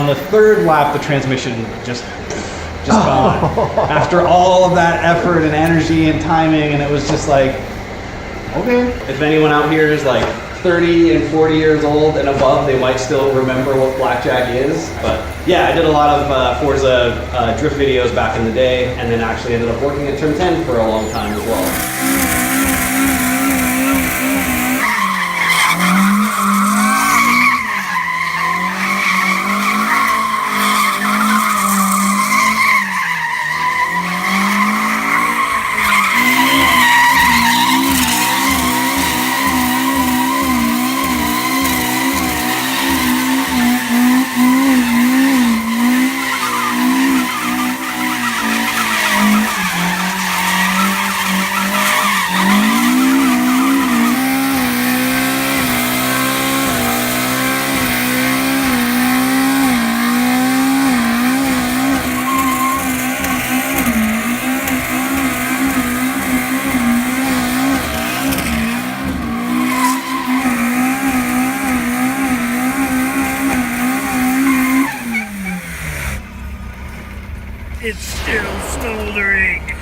the third lap, the transmission just gone. After all of that effort and energy and timing, and it was just like, okay. If anyone out here is like 30 and 40 years old and above, they might still remember what blackjack is. But yeah, I did a lot of Forza drift videos back in the day, and then actually ended up working at Turn 10 for a long time as well. It's still smoldering.